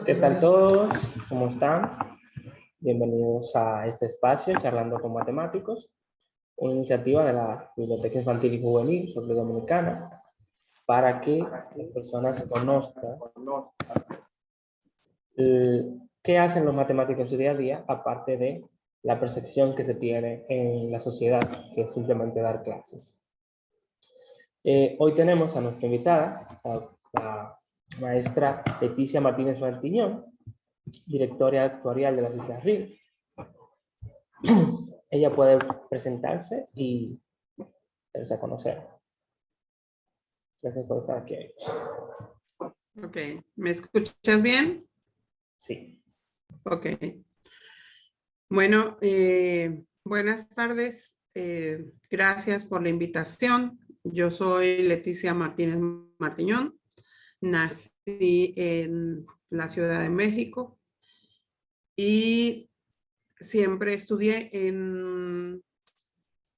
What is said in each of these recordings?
¿Qué tal todos? ¿Cómo están? Bienvenidos a este espacio, Charlando con Matemáticos, una iniciativa de la Biblioteca Infantil y Juvenil República Dominicana para que las personas conozcan qué hacen los matemáticos en su día a día, aparte de la percepción que se tiene en la sociedad, que es simplemente dar clases. Hoy tenemos a nuestra invitada, la maestra Leticia Martínez Martiñón, directora actuarial de la CISARRIB. Ella puede presentarse y darse a conocer. Gracias por estar aquí. Ok, ¿me escuchas bien? Sí. Ok. Bueno, buenas tardes. Gracias por la invitación. Yo soy Leticia Martínez Martiñón. Nací en la Ciudad de México y siempre estudié en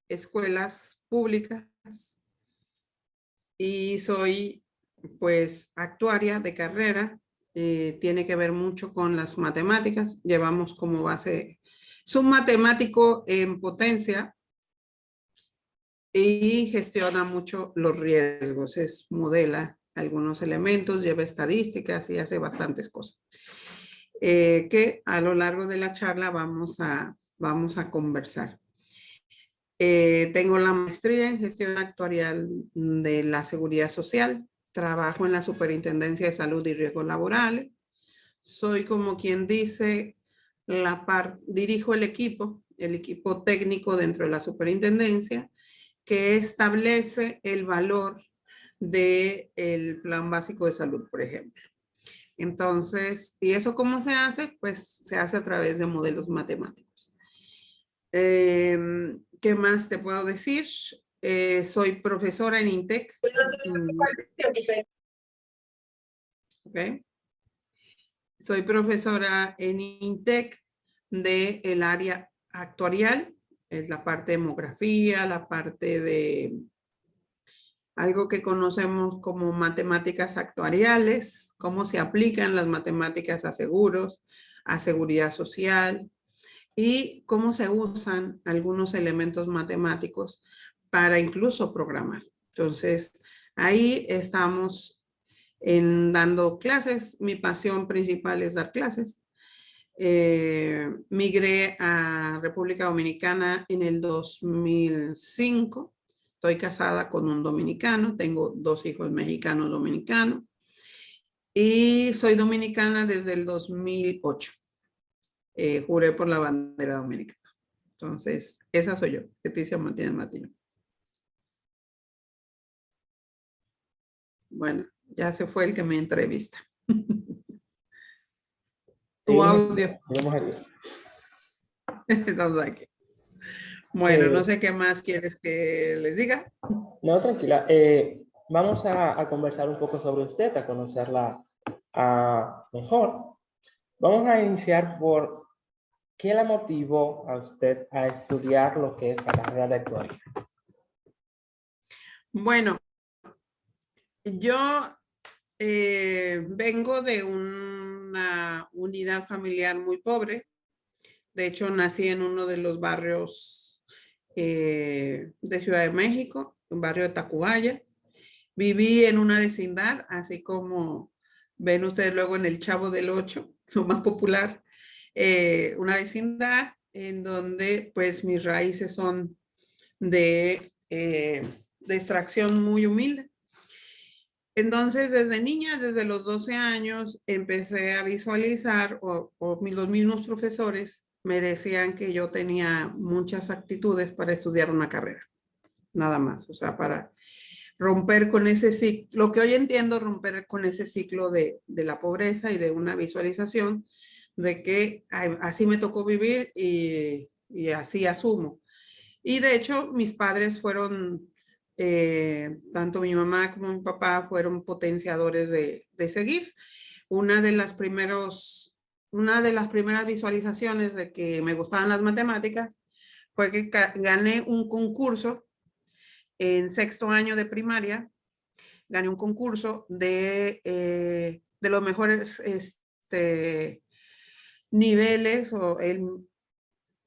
escuelas públicas y soy pues actuaria de carrera. Tiene que ver mucho con las matemáticas. Llevamos como base, es un matemático en potencia y gestiona mucho los riesgos. Modela algunos elementos, lleva estadísticas y hace bastantes cosas. Que a lo largo de la charla vamos a conversar. Tengo la maestría en gestión actuarial de la seguridad social. Trabajo en la Superintendencia de Salud y Riesgos Laborales. Soy como quien dice, dirijo el equipo técnico dentro de la superintendencia que establece el valor del plan básico de salud, por ejemplo. Entonces, ¿y eso cómo se hace? Pues se hace a través de modelos matemáticos. ¿Qué más te puedo decir? Soy profesora en INTEC. Okay. Soy profesora en INTEC del área actuarial, es la parte de demografía, la parte de algo que conocemos como matemáticas actuariales, cómo se aplican las matemáticas a seguros, a seguridad social y cómo se usan algunos elementos matemáticos para incluso programar. Entonces, ahí estamos dando clases. Mi pasión principal es dar clases. Migré a República Dominicana en el 2005. Estoy casada con un dominicano, tengo 2 hijos mexicanos dominicanos y soy dominicana desde el 2008. Juré por la bandera dominicana. Entonces, esa soy yo, Leticia Martínez Martiñón. Bueno, ya se fue el que me entrevista. Tu audio. Estamos aquí. Bueno, no sé qué más quieres que les diga. No, tranquila. Vamos a conversar un poco sobre usted, a conocerla mejor. Vamos a iniciar por qué la motivó a usted a estudiar lo que es la carrera de actuaría. Bueno, yo vengo de una unidad familiar muy pobre. De hecho, nací en uno de los barrios de Ciudad de México, un barrio de Tacubaya. Viví en una vecindad, así como ven ustedes luego en el Chavo del Ocho, lo más popular, una vecindad en donde pues mis raíces son de extracción muy humilde. Entonces, desde niña, desde los 12 años, empecé a visualizar, los mismos profesores me decían que yo tenía muchas actitudes para estudiar una carrera, nada más, o sea, para romper con ese ciclo, lo que hoy entiendo, romper con ese ciclo de la pobreza y de una visualización de que así me tocó vivir y así asumo. Y de hecho, mis padres fueron, tanto mi mamá como mi papá fueron potenciadores de seguir. Una de las primeras visualizaciones de que me gustaban las matemáticas fue que gané un concurso en 6º año de primaria. Gané un concurso de los mejores niveles,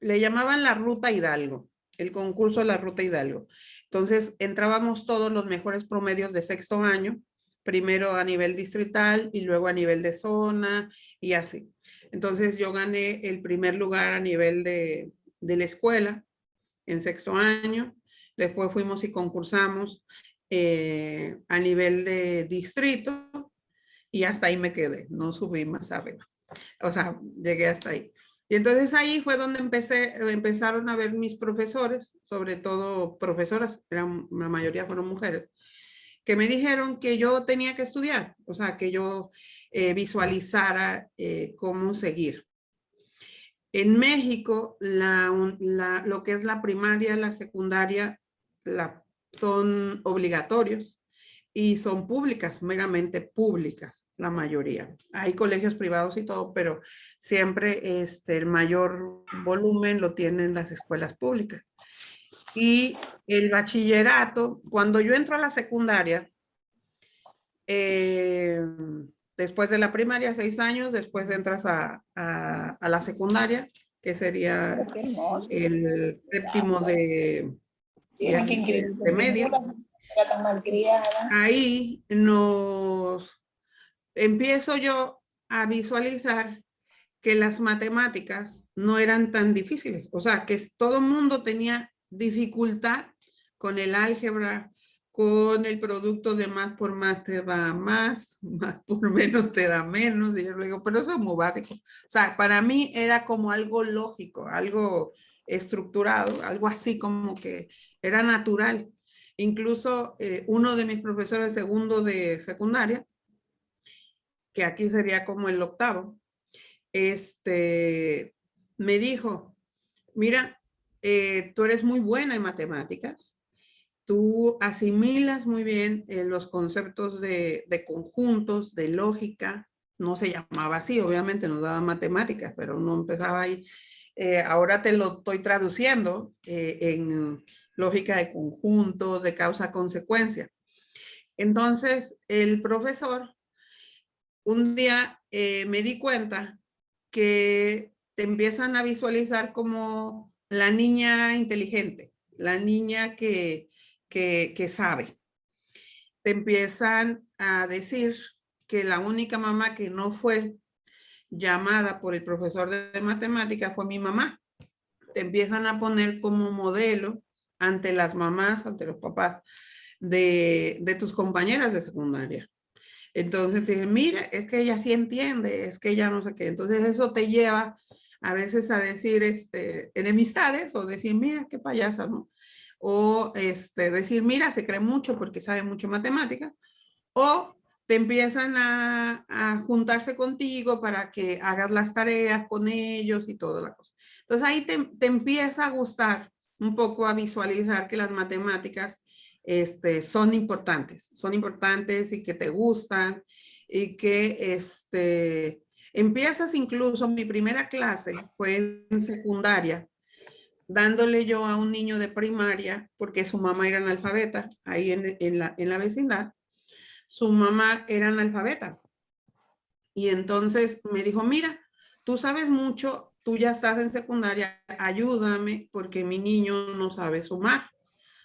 le llamaban la Ruta Hidalgo, el concurso de la Ruta Hidalgo. Entonces entrábamos todos los mejores promedios de sexto año, primero a nivel distrital y luego a nivel de zona y así. Entonces yo gané el primer lugar a nivel de la escuela en sexto año. Después fuimos y concursamos a nivel de distrito y hasta ahí me quedé, no subí más arriba. O sea, llegué hasta ahí. Y entonces ahí fue donde empezaron a ver mis profesores, sobre todo profesoras, la mayoría fueron mujeres, que me dijeron que yo tenía que estudiar, o sea, que yo visualizara cómo seguir. En México, lo que es la primaria, la secundaria, son obligatorios y son públicas, meramente públicas, la mayoría. Hay colegios privados y todo, pero siempre el mayor volumen lo tienen las escuelas públicas. Y el bachillerato, cuando yo entro a la secundaria, después de la primaria, 6 años, después entras a la secundaria, que sería el séptimo de media. Ahí empiezo yo a visualizar que las matemáticas no eran tan difíciles. O sea, que todo el mundo tenía dificultad con el álgebra, con el producto de más por más te da más, más por menos te da menos. Y yo le digo, pero eso es muy básico. O sea, para mí era como algo lógico, algo estructurado, algo así como que era natural. Incluso uno de mis profesores segundo de secundaria, que aquí sería como el octavo, me dijo, mira, tú eres muy buena en matemáticas, tú asimilas muy bien los conceptos de conjuntos, de lógica, no se llamaba así, obviamente nos daban matemáticas, pero no empezaba ahí. Ahora te lo estoy traduciendo en lógica de conjuntos, de causa-consecuencia. Entonces, el profesor, un día me di cuenta que te empiezan a visualizar como la niña inteligente, la niña que sabe. Te empiezan a decir que la única mamá que no fue llamada por el profesor de matemáticas fue mi mamá. Te empiezan a poner como modelo ante las mamás, ante los papás de tus compañeras de secundaria. Entonces dije, mira, es que ella sí entiende, es que ella no sé qué. Entonces eso te lleva a veces a decir enemistades o decir, mira, qué payasa, ¿no? O decir, mira, se cree mucho porque sabe mucho matemática. O te empiezan a juntarse contigo para que hagas las tareas con ellos y toda la cosa. Entonces ahí te empieza a gustar un poco, a visualizar que las matemáticas son importantes y que te gustan y que empiezas incluso, mi primera clase fue en secundaria, dándole yo a un niño de primaria, porque su mamá era analfabeta, ahí en la vecindad, su mamá era analfabeta. Y entonces me dijo, mira, tú sabes mucho, tú ya estás en secundaria, ayúdame porque mi niño no sabe sumar,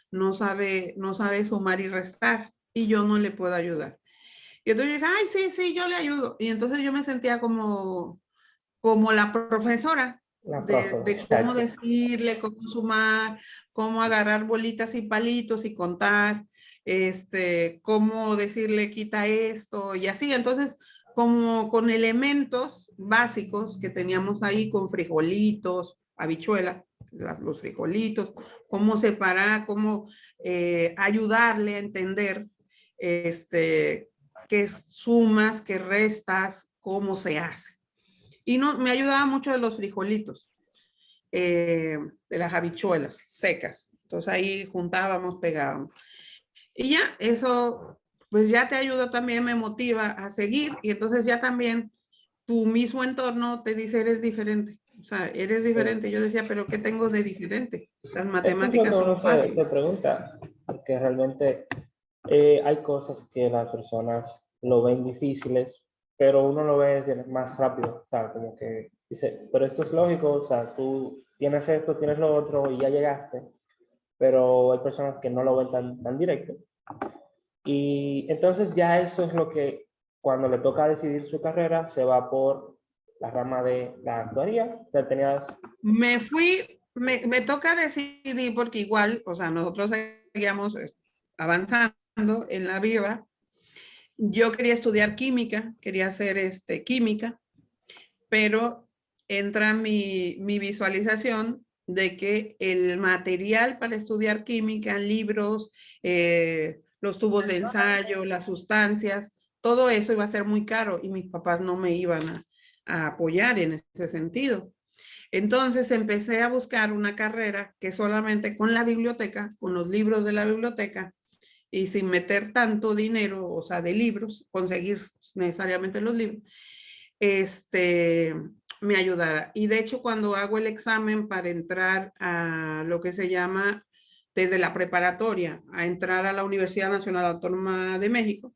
no sabe sumar y restar y yo no le puedo ayudar. Y entonces yo dije, ay, sí, yo le ayudo. Y entonces yo me sentía como la profesora de cómo decirle, cómo sumar, cómo agarrar bolitas y palitos y contar, cómo decirle quita esto y así. Entonces, como con elementos básicos que teníamos ahí, con frijolitos, habichuela, los frijolitos, cómo separar, cómo ayudarle a entender qué sumas, qué restas, cómo se hace. Y no, me ayudaba mucho de los frijolitos, de las habichuelas secas. Entonces ahí juntábamos, pegábamos. Y ya, eso pues ya te ayuda también, me motiva a seguir. Y entonces ya también tu mismo entorno te dice, eres diferente. O sea, eres diferente. Yo decía, pero ¿qué tengo de diferente? Las matemáticas son fáciles. Se pregunta, porque realmente hay cosas que las personas lo ven difíciles, pero uno lo ve más rápido, o sea, como que dice, pero esto es lógico, o sea, tú tienes esto, tienes lo otro y ya llegaste, pero hay personas que no lo ven tan directo. Y entonces ya eso es lo que cuando le toca decidir su carrera se va por la rama de la actuaría. Ya tenías... Me toca decidir porque igual, o sea, nosotros seguíamos avanzando en la vida. Yo quería estudiar química, quería hacer química, pero entra mi visualización de que el material para estudiar química, libros, los tubos de ensayo, las sustancias, todo eso iba a ser muy caro y mis papás no me iban a apoyar en ese sentido. Entonces empecé a buscar una carrera que solamente con la biblioteca, con los libros de la biblioteca y sin meter tanto dinero, o sea, de libros, conseguir necesariamente los libros, me ayudara. Y de hecho, cuando hago el examen para entrar a lo que se llama desde la preparatoria a entrar a la Universidad Nacional Autónoma de México,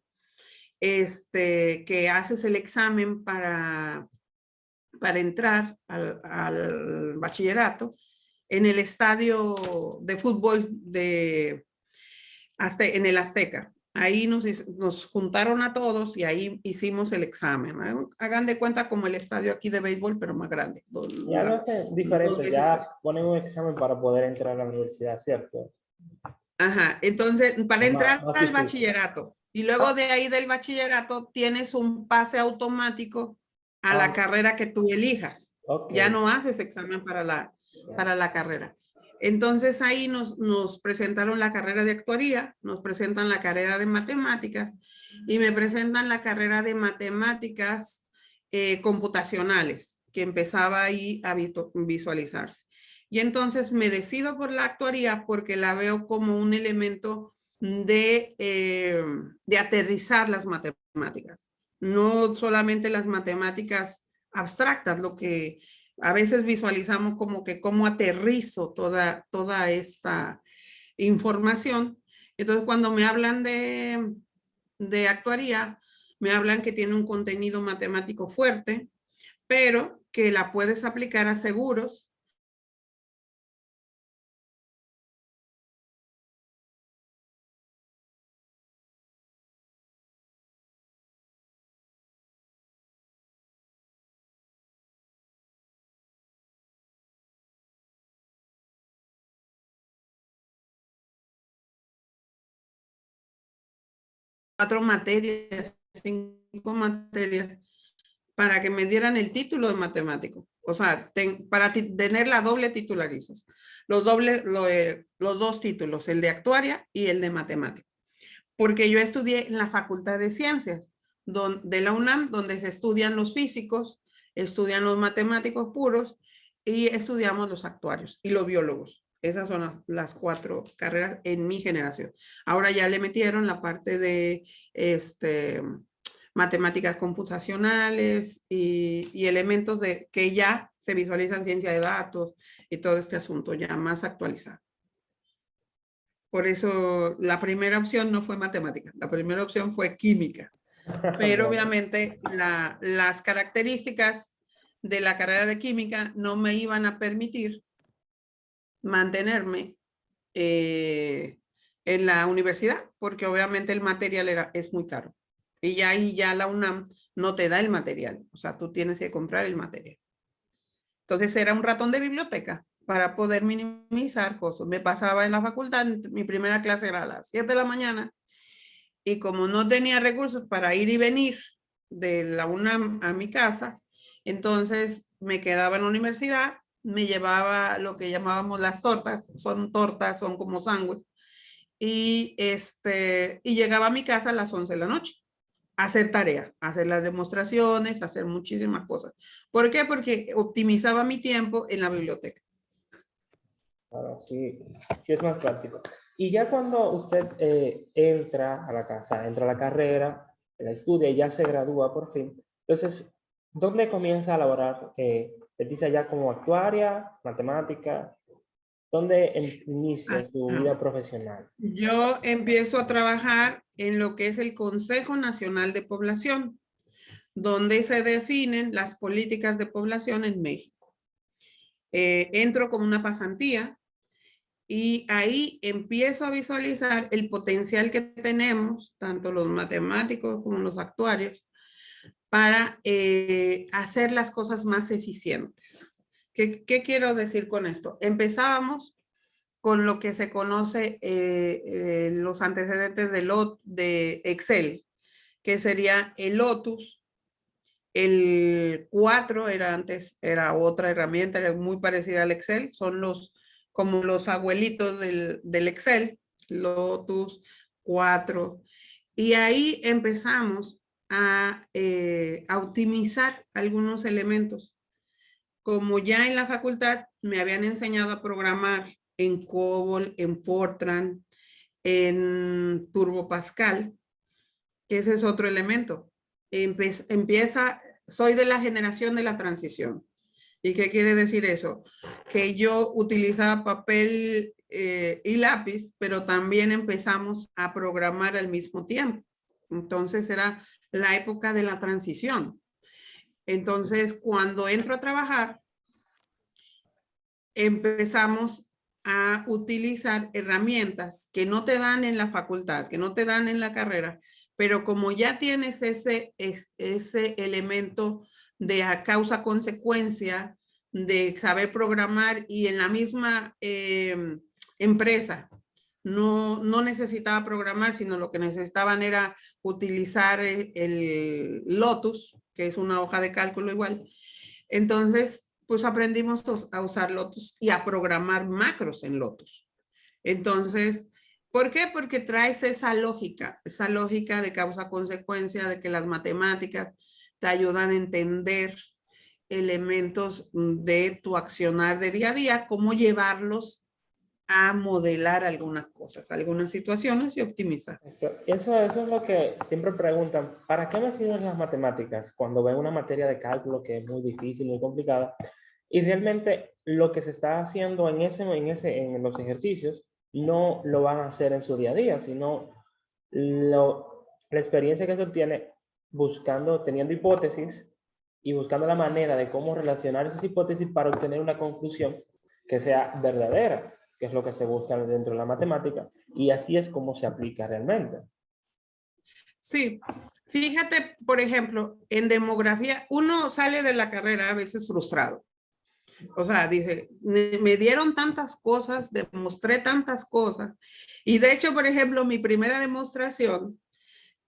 que haces el examen para entrar al bachillerato en el estadio de fútbol en el Azteca. Ahí nos juntaron a todos y ahí hicimos el examen. Hagan de cuenta como el estadio aquí de béisbol, pero más grande. Ya lo hacen diferente, ya ponen un examen para poder entrar a la universidad, ¿cierto? Ajá, entonces para entrar Más al difícil. bachillerato y luego de ahí del bachillerato tienes un pase automático a la carrera que tú elijas. Okay. Ya no haces examen para la carrera. Entonces ahí nos presentaron la carrera de actuaría, nos presentan la carrera de matemáticas y me presentan la carrera de matemáticas computacionales, que empezaba ahí a visualizarse. Y entonces me decido por la actuaría porque la veo como un elemento de aterrizar las matemáticas. No solamente las matemáticas abstractas, lo que a veces visualizamos como que cómo aterrizo toda esta información. Entonces, cuando me hablan de actuaría, me hablan que tiene un contenido matemático fuerte, pero que la puedes aplicar a seguros. Cuatro materias, 5 materias, para que me dieran el título de matemático. O sea, para tener la doble titularización. Los dos títulos, el de actuaria y el de matemático. Porque yo estudié en la Facultad de Ciencias de la UNAM, donde se estudian los físicos, estudian los matemáticos puros y estudiamos los actuarios y los biólogos. Esas son las 4 carreras en mi generación. Ahora ya le metieron la parte de matemáticas computacionales y elementos que ya se visualizan ciencia de datos y todo este asunto ya más actualizado. Por eso la primera opción no fue matemática, la primera opción fue química. Pero obviamente las características de la carrera de química no me iban a permitir mantenerme en la universidad, porque obviamente el material es muy caro. Y ahí ya la UNAM no te da el material, o sea, tú tienes que comprar el material. Entonces era un ratón de biblioteca para poder minimizar cosas. Me pasaba en la facultad, mi primera clase era a las 7 de la mañana y como no tenía recursos para ir y venir de la UNAM a mi casa, entonces me quedaba en la universidad, me llevaba lo que llamábamos las tortas, son como sándwich, y llegaba a mi casa a las 11 de la noche a hacer tarea, a hacer las demostraciones, a hacer muchísimas cosas. ¿Por qué? Porque optimizaba mi tiempo en la biblioteca. Claro, sí, sí es más práctico. Y ya cuando usted entra a la casa, entra a la carrera, la estudia y ya se gradúa por fin, entonces, ¿dónde comienza a laborar? ¿Dice ya como actuaria, matemática? ¿Dónde inicia su vida profesional? Yo empiezo a trabajar en lo que es el Consejo Nacional de Población. donde se definen las políticas de población en México. Entro con una pasantía y ahí empiezo a visualizar el potencial que tenemos, tanto los matemáticos como los actuarios, para hacer las cosas más eficientes. ¿Qué quiero decir con esto? Empezábamos con lo que se conoce los antecedentes de Excel, que sería el Lotus. El 4 era otra herramienta, era muy parecida al Excel, son como los abuelitos del Excel, Lotus, 4. Y ahí empezamos a optimizar algunos elementos. Como ya en la facultad me habían enseñado a programar en COBOL, en Fortran, en Turbo Pascal, ese es otro elemento. Soy de la generación de la transición. ¿Y qué quiere decir eso? Que yo utilizaba papel y lápiz, pero también empezamos a programar al mismo tiempo. Entonces era la época de la transición. Entonces, cuando entro a trabajar, empezamos a utilizar herramientas que no te dan en la facultad, que no te dan en la carrera, pero como ya tienes ese elemento de causa-consecuencia, de saber programar y en la misma empresa no necesitaba programar, sino lo que necesitaban era utilizar el Lotus, que es una hoja de cálculo igual. Entonces, pues aprendimos a usar Lotus y a programar macros en Lotus. Entonces, ¿por qué? Porque traes esa lógica de causa-consecuencia, de que las matemáticas te ayudan a entender elementos de tu accionar de día a día, cómo llevarlos a modelar algunas cosas, algunas situaciones y optimizar. Eso es lo que siempre preguntan, ¿para qué me sirven las matemáticas cuando ven una materia de cálculo que es muy difícil, muy complicada? Y realmente lo que se está haciendo en los ejercicios no lo van a hacer en su día a día, sino la experiencia que se obtiene teniendo hipótesis y buscando la manera de cómo relacionar esas hipótesis para obtener una conclusión que sea verdadera, que es lo que se busca dentro de la matemática, y así es como se aplica realmente. Sí, fíjate, por ejemplo, en demografía, uno sale de la carrera a veces frustrado. O sea, dice, me dieron tantas cosas, demostré tantas cosas. Y de hecho, por ejemplo, mi primera demostración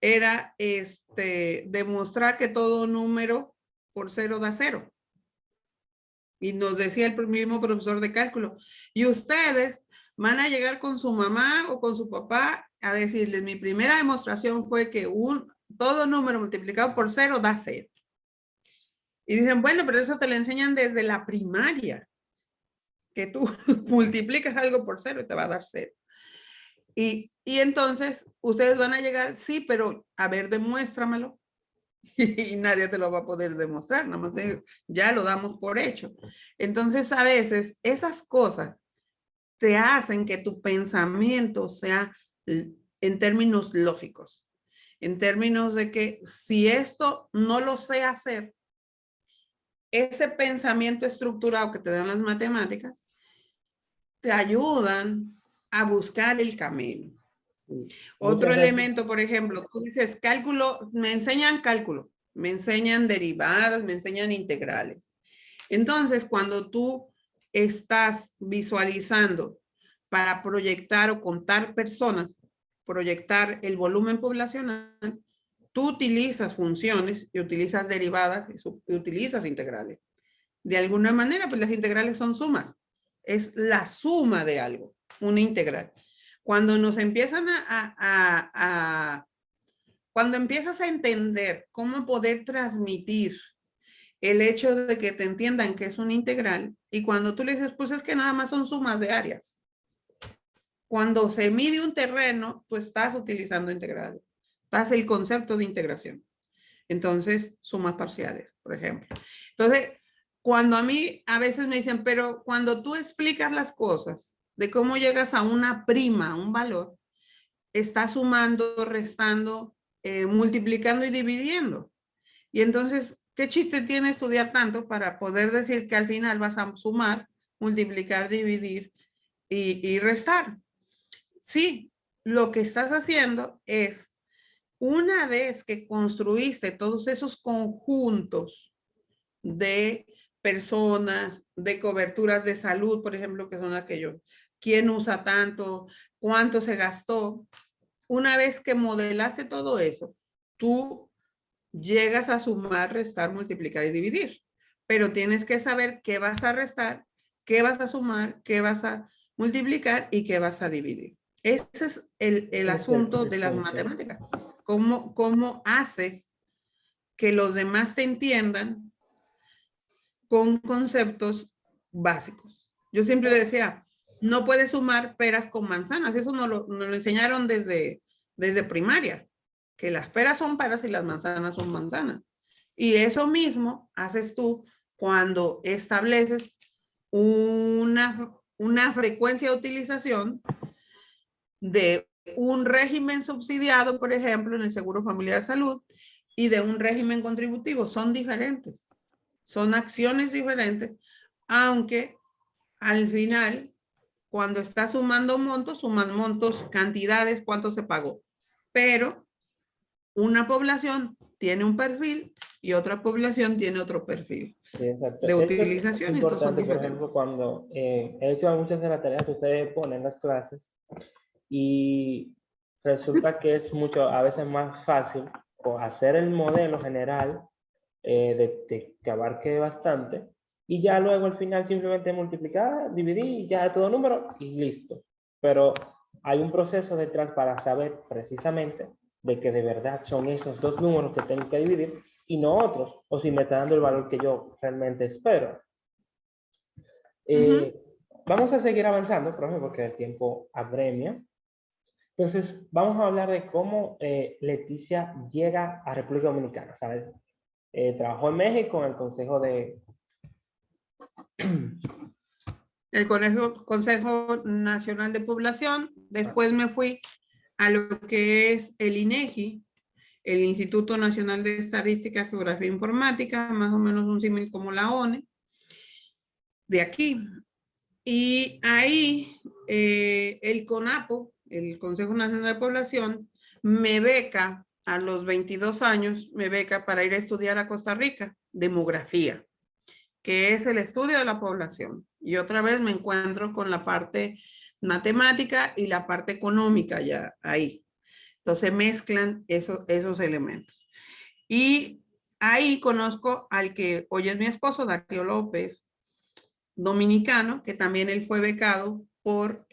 era demostrar que todo número por 0 da 0. Y nos decía el mismo profesor de cálculo. Y ustedes van a llegar con su mamá o con su papá a decirles, mi primera demostración fue que todo número multiplicado por 0 da 0. Y dicen, bueno, pero eso te lo enseñan desde la primaria, que tú multiplicas algo por 0 y te va a dar 0. Y entonces ustedes van a llegar, sí, pero a ver, demuéstramelo. Y nadie te lo va a poder demostrar, nada más ya lo damos por hecho. Entonces, a veces esas cosas te hacen que tu pensamiento sea en términos lógicos, en términos de que si esto no lo sé hacer, ese pensamiento estructurado que te dan las matemáticas te ayudan a buscar el camino. Sí. Otro elemento, por ejemplo, tú dices cálculo, me enseñan cálculo, me enseñan derivadas, me enseñan integrales. Entonces, cuando tú estás visualizando para proyectar o contar personas, proyectar el volumen poblacional, tú utilizas funciones y utilizas derivadas y utilizas integrales. De alguna manera, pues las integrales son sumas. Es la suma de algo, una integral. Cuando nos empiezan cuando empiezas a entender cómo poder transmitir el hecho de que te entiendan que es una integral, y cuando tú le dices, pues es que nada más son sumas de áreas. Cuando se mide un terreno, tú estás utilizando integrales. Estás el concepto de integración. Entonces, sumas parciales, por ejemplo. Entonces, cuando a mí a veces me dicen, pero cuando tú explicas las cosas de cómo llegas a una prima, un valor, estás sumando, restando, multiplicando y dividiendo. Y entonces, ¿qué chiste tiene estudiar tanto para poder decir que al final vas a sumar, multiplicar, dividir y restar? Sí, lo que estás haciendo es, una vez que construiste todos esos conjuntos de personas, de coberturas de salud, por ejemplo, que son aquellos, quién usa tanto, cuánto se gastó. Una vez que modelaste todo eso, tú llegas a sumar, restar, multiplicar y dividir. Pero tienes que saber qué vas a restar, qué vas a sumar, qué vas a multiplicar y qué vas a dividir. Ese es el asunto de las matemáticas. ¿Cómo haces que los demás te entiendan con conceptos básicos? Yo siempre le decía, no puedes sumar peras con manzanas. Eso nos lo enseñaron desde primaria, que las peras son peras y las manzanas son manzanas. Y eso mismo haces tú cuando estableces una frecuencia de utilización de un régimen subsidiado, por ejemplo, en el Seguro Familiar de Salud, y de un régimen contributivo. Son diferentes. Son acciones diferentes, aunque al final, cuando estás sumando montos, sumas montos, cantidades, cuánto se pagó. Pero una población tiene un perfil y otra población tiene otro perfil Sí, exacto. de Esto es utilización. Estos son importante, por ejemplo, diferentes. cuando he hecho muchas de las tareas que ustedes ponen en las clases y resulta que es mucho, a veces más fácil o hacer el modelo general que abarque bastante y ya luego al final simplemente multiplicar, dividir y ya todo número y listo. Pero hay un proceso detrás para saber precisamente de que de verdad son esos dos números que tengo que dividir y no otros, o si me está dando el valor que yo realmente espero. Eh, Vamos a seguir avanzando, profe, porque el tiempo apremia. Entonces, vamos a hablar de cómo Leticia llega a República Dominicana, ¿sabes? Trabajó en México en el Consejo de... El Consejo Nacional de Población. Después me fui a lo que es el INEGI, el Instituto Nacional de Estadística, Geografía e Informática, más o menos un símil como la ONE, de aquí. Y ahí el CONAPO, el Consejo Nacional de Población, me beca a los 22 años, me beca para ir a estudiar a Costa Rica, demografía, que es el estudio de la población. Y otra vez me encuentro con la parte matemática y la parte económica ya ahí. Entonces mezclan esos elementos. Y ahí conozco al que hoy es mi esposo, Darío López, dominicano, que también él fue becado por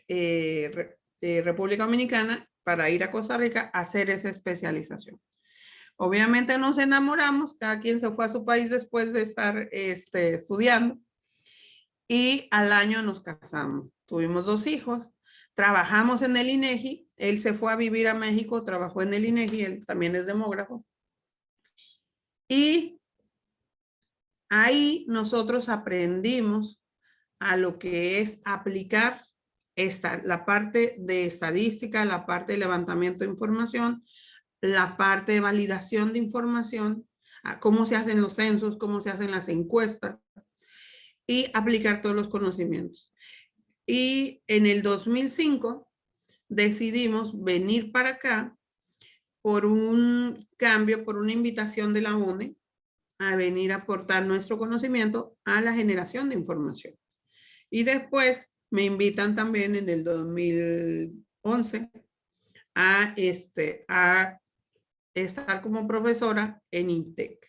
República Dominicana para ir a Costa Rica a hacer esa especialización. Obviamente nos enamoramos, cada quien se fue a su país después de estar estudiando y al año nos casamos. Tuvimos 2 hijos, trabajamos en el INEGI, él se fue a vivir a México, trabajó en el INEGI, él también es demógrafo. Y ahí nosotros aprendimos a lo que es aplicar la parte de estadística, la parte de levantamiento de información, la parte de validación de información, cómo se hacen los censos, cómo se hacen las encuestas y aplicar todos los conocimientos. Y en el 2005 decidimos venir para acá por un cambio, por una invitación de la UNE a venir a aportar nuestro conocimiento a la generación de información. Y después me invitan también en el 2011 a estar como profesora en INTEC.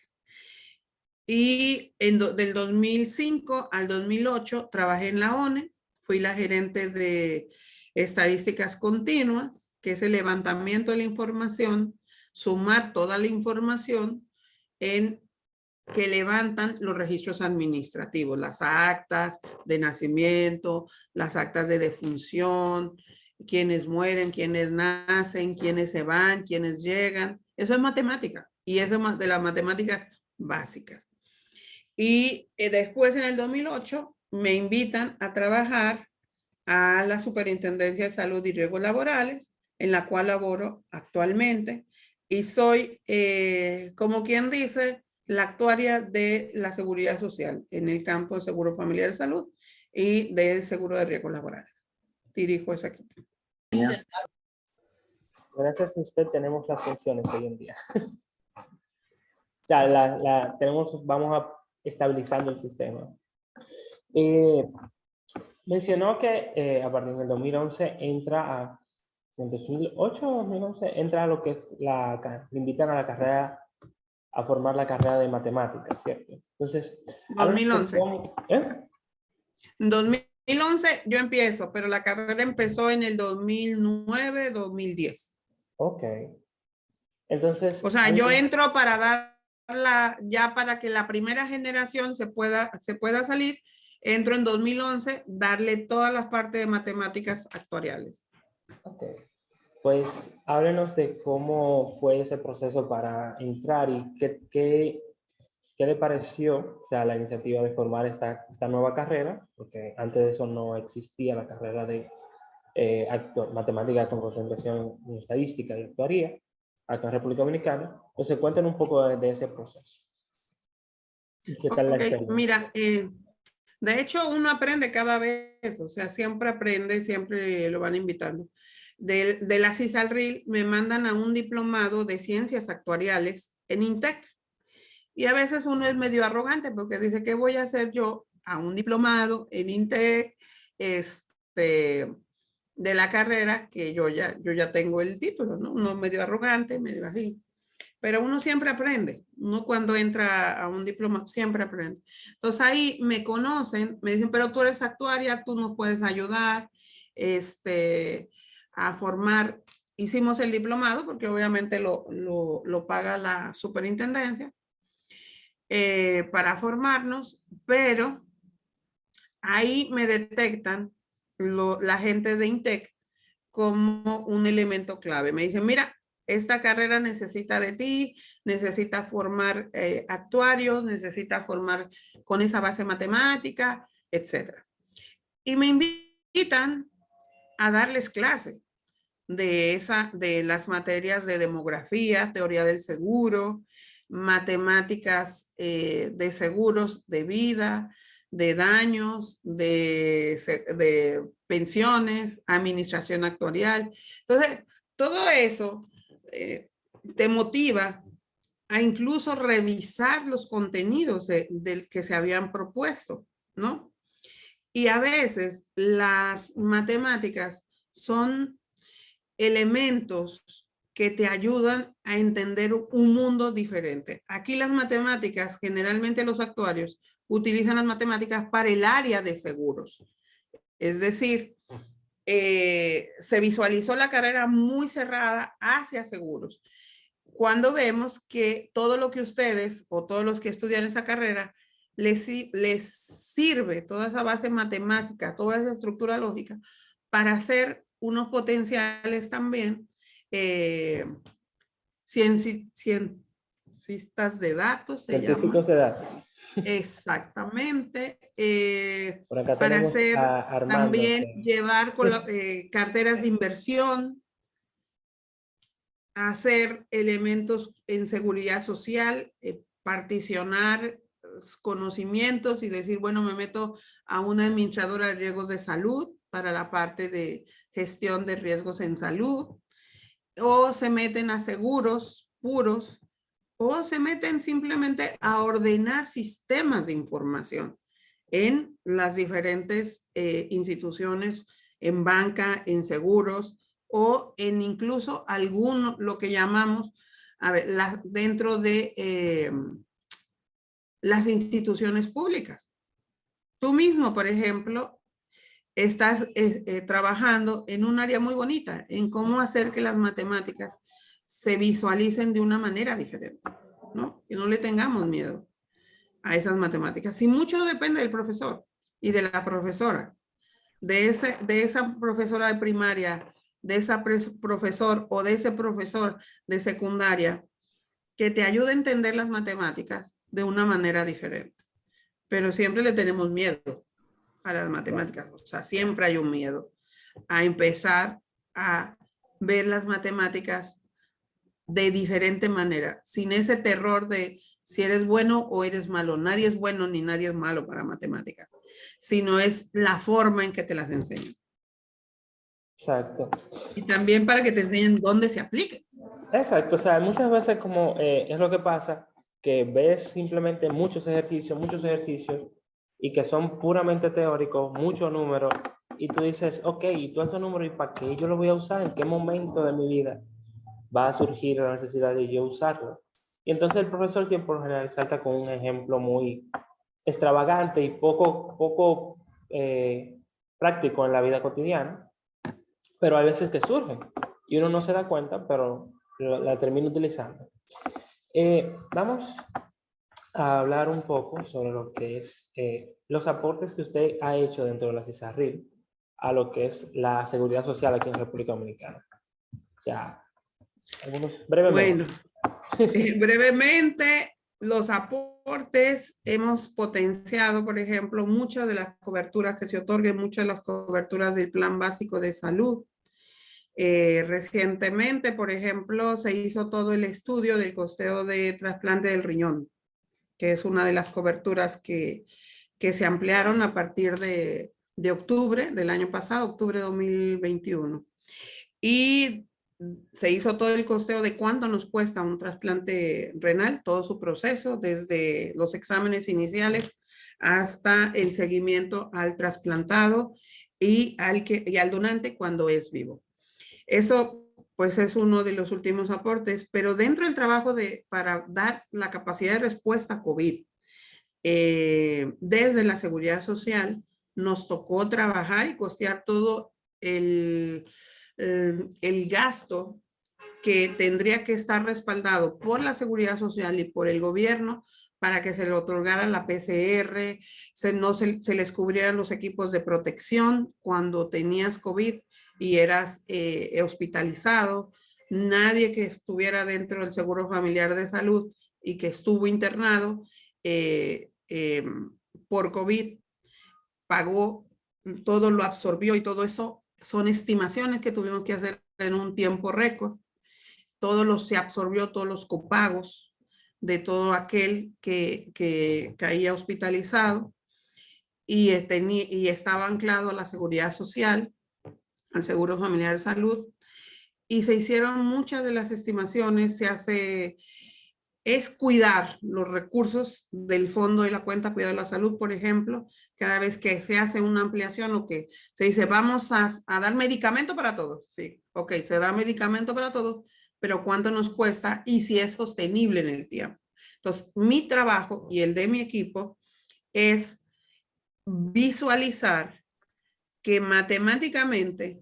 Y del 2005 al 2008 trabajé en la ONE, fui la gerente de estadísticas continuas, que es el levantamiento de la información, sumar toda la información que levantan los registros administrativos, las actas de nacimiento, las actas de defunción, quienes mueren, quienes nacen, quienes se van, quienes llegan. Eso es matemática y eso es de las matemáticas básicas. Y después en el 2008 me invitan a trabajar a la Superintendencia de Salud y Riesgos Laborales, en la cual laboro actualmente y soy, como quien dice, la actuaria de la seguridad social en el campo de seguro familiar de salud y del seguro de riesgos laborales. Dirijo ese equipo. Gracias a usted tenemos las pensiones hoy en día. Ya, vamos estabilizando el sistema. Mencionó que a partir del 2011 entra en 2008 o 2011 entra a lo que es le invitan a la carrera, a formar la carrera de matemáticas, ¿cierto? Entonces, 2011. ¿Eh? En 2011 yo empiezo, pero la carrera empezó en el 2009, 2010. Ok. Entonces, O sea, yo entro para darla, ya para que la primera generación se pueda salir, entro en 2011, darle todas las partes de matemáticas actuariales. Ok. Pues háblenos de cómo fue ese proceso para entrar y qué le pareció, o sea, la iniciativa de formar esta nueva carrera, porque antes de eso no existía la carrera de matemática con concentración en estadística y actuaría, acá en República Dominicana. Entonces, cuéntanos un poco de ese proceso. ¿Y qué tal la experiencia? Mira, de hecho uno aprende cada vez, o sea, siempre aprende, siempre lo van invitando. De la CISALRIL me mandan a un diplomado de ciencias actuariales en INTEC. Y a veces uno es medio arrogante porque dice, ¿qué voy a hacer yo a un diplomado en INTEC de la carrera que yo ya tengo el título, ¿no? Uno medio arrogante, medio así. Pero uno siempre aprende. Uno cuando entra a un diploma siempre aprende. Entonces ahí me conocen, me dicen, pero tú eres actuaria, tú nos puedes ayudar a formar. Hicimos el diplomado porque obviamente lo paga la superintendencia para formarnos, pero ahí me detectan la gente de INTEC como un elemento clave. Me dicen, mira, esta carrera necesita de ti, necesita formar actuarios, necesita formar con esa base matemática, etc. Y me invitan a darles clase de las materias de demografía, teoría del seguro, matemáticas de seguros de vida, de daños, de pensiones, administración actuarial. Entonces, todo eso te motiva a incluso revisar los contenidos del que se habían propuesto, ¿no? Y a veces las matemáticas son elementos que te ayudan a entender un mundo diferente. Aquí las matemáticas, generalmente los actuarios utilizan las matemáticas para el área de seguros. Es decir, se visualizó la carrera muy cerrada hacia seguros. Cuando vemos que todo lo que ustedes o todos los que estudian esa carrera les sirve toda esa base matemática, toda esa estructura lógica para hacer unos potenciales también cientistas de datos, se Científicos llama. de datos. Exactamente. Por acá Para tenemos hacer a Armando, también que... llevar carteras de inversión, hacer elementos en seguridad social, particionar conocimientos y decir, bueno, me meto a una administradora de riesgos de salud para la parte de gestión de riesgos en salud, o se meten a seguros puros, o se meten simplemente a ordenar sistemas de información en las diferentes instituciones, en banca, en seguros, o en incluso lo que llamamos, dentro de las instituciones públicas. Tú mismo, por ejemplo, estás trabajando en un área muy bonita, en cómo hacer que las matemáticas se visualicen de una manera diferente, ¿no? Que no le tengamos miedo a esas matemáticas. Y mucho depende del profesor y de la profesora, de esa profesora de primaria, de esa profesor o de ese profesor de secundaria, que te ayude a entender las matemáticas de una manera diferente. Pero siempre le tenemos miedo a las matemáticas, o sea, siempre hay un miedo a empezar a ver las matemáticas de diferente manera, sin ese terror de si eres bueno o eres malo. Nadie es bueno ni nadie es malo para matemáticas, sino es la forma en que te las enseñan. Exacto. Y también para que te enseñen dónde se aplique. Exacto, o sea, muchas veces como es lo que pasa, que ves simplemente muchos ejercicios, y que son puramente teóricos, muchos números, y tú dices, ok, y todos esos números, ¿y para qué yo lo voy a usar? ¿En qué momento de mi vida va a surgir la necesidad de yo usarlo? Y entonces el profesor siempre por lo general salta con un ejemplo muy extravagante y poco práctico en la vida cotidiana, pero hay veces que surgen y uno no se da cuenta, pero la termina utilizando. Vamos a hablar un poco sobre lo que es los aportes que usted ha hecho dentro de la CISARRIL a lo que es la seguridad social aquí en República Dominicana. O sea, brevemente. Bueno, brevemente, los aportes hemos potenciado, por ejemplo, muchas de las coberturas que se otorguen, muchas de las coberturas del Plan Básico de Salud. Recientemente, por ejemplo, se hizo todo el estudio del costeo de trasplante del riñón, que es una de las coberturas que se ampliaron a partir de octubre del año pasado, octubre de 2021. Y se hizo todo el costeo de cuánto nos cuesta un trasplante renal, todo su proceso, desde los exámenes iniciales hasta el seguimiento al trasplantado y al donante cuando es vivo. Eso pues es uno de los últimos aportes, pero dentro del trabajo para dar la capacidad de respuesta a COVID, desde la seguridad social, nos tocó trabajar y costear todo el gasto que tendría que estar respaldado por la seguridad social y por el gobierno para que se le otorgara la PCR, se les cubrieran los equipos de protección cuando tenías COVID y eras hospitalizado. Nadie que estuviera dentro del Seguro Familiar de Salud y que estuvo internado por COVID pagó, todo lo absorbió, y todo eso son estimaciones que tuvimos que hacer en un tiempo récord. Se absorbió, todos los copagos de todo aquel que caía hospitalizado y estaba anclado a la seguridad social, al Seguro Familiar de Salud, y se hicieron muchas de las estimaciones. Es cuidar los recursos del fondo de la cuenta Cuidado de la Salud, por ejemplo, cada vez que se hace una ampliación o que se dice vamos a dar medicamento para todos. Sí, ok, se da medicamento para todos, pero ¿cuánto nos cuesta y si es sostenible en el tiempo? Entonces, mi trabajo y el de mi equipo es visualizar que matemáticamente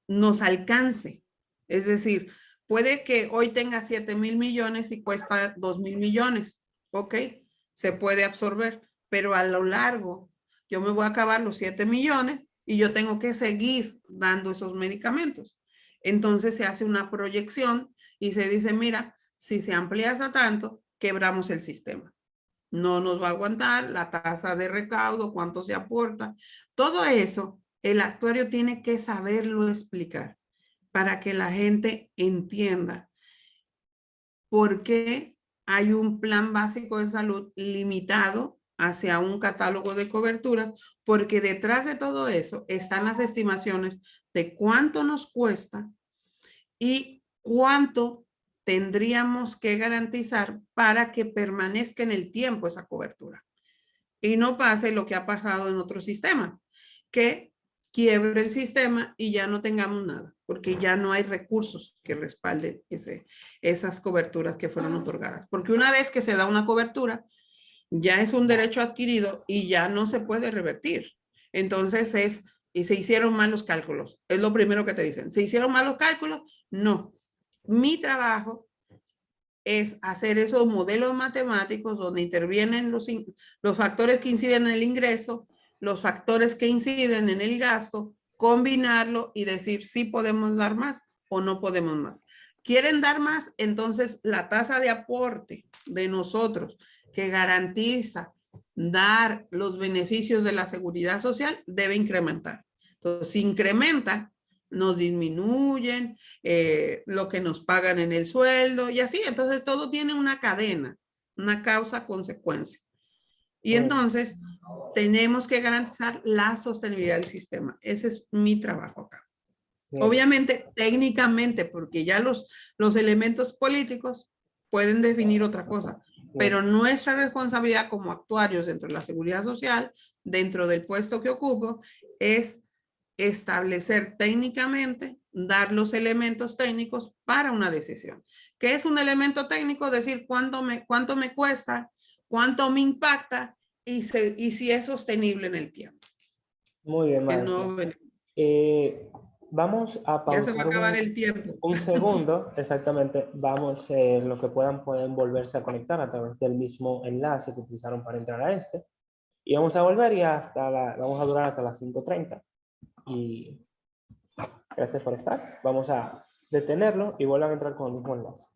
nos alcance. Es decir, puede que hoy tenga 7,000 millones y cuesta 2,000 millones. Ok, se puede absorber, pero a lo largo yo me voy a acabar los 7 millones y yo tengo que seguir dando esos medicamentos. Entonces se hace una proyección y se dice, mira, si se amplía a tanto, quebramos el sistema. No nos va a aguantar la tasa de recaudo, cuánto se aporta. Todo eso, el actuario tiene que saberlo explicar para que la gente entienda por qué hay un plan básico de salud limitado hacia un catálogo de coberturas, porque detrás de todo eso están las estimaciones de cuánto nos cuesta y cuánto tendríamos que garantizar para que permanezca en el tiempo esa cobertura. Y no pase lo que ha pasado en otro sistema, que quiebre el sistema y ya no tengamos nada, porque ya no hay recursos que respalden esas coberturas que fueron otorgadas. Porque una vez que se da una cobertura, ya es un derecho adquirido y ya no se puede revertir. Entonces y se hicieron mal los cálculos. Es lo primero que te dicen. ¿Se hicieron mal los cálculos? No. Mi trabajo es hacer esos modelos matemáticos donde intervienen los factores que inciden en el ingreso, los factores que inciden en el gasto, combinarlo y decir si podemos dar más o no podemos más. ¿Quieren dar más? Entonces la tasa de aporte de nosotros que garantiza dar los beneficios de la seguridad social debe incrementar. Entonces, si incrementa, nos disminuyen lo que nos pagan en el sueldo y así. Entonces todo tiene una cadena una causa-consecuencia. Y Bueno, entonces tenemos que garantizar la sostenibilidad del sistema. Ese es mi trabajo acá. bien, Obviamente, técnicamente, porque ya los elementos políticos pueden definir otra cosa, pero bien, nuestra responsabilidad como actuarios dentro de la seguridad social, dentro del puesto que ocupo, es establecer técnicamente, dar los elementos técnicos para una decisión. ¿Qué es un elemento técnico? Decir cuánto me cuesta, cuánto me impacta y si es sostenible en el tiempo. muy bien, El maestra. nuevo, Vamos a ya se va a pausar acabar el tiempo. un segundo, exactamente. Vamos, lo que pueden volverse a conectar a través del mismo enlace que utilizaron para entrar a este. Y vamos a volver y vamos a durar hasta las 5:30. Y gracias por estar. Vamos a detenerlo y vuelvan a entrar con el mismo enlace.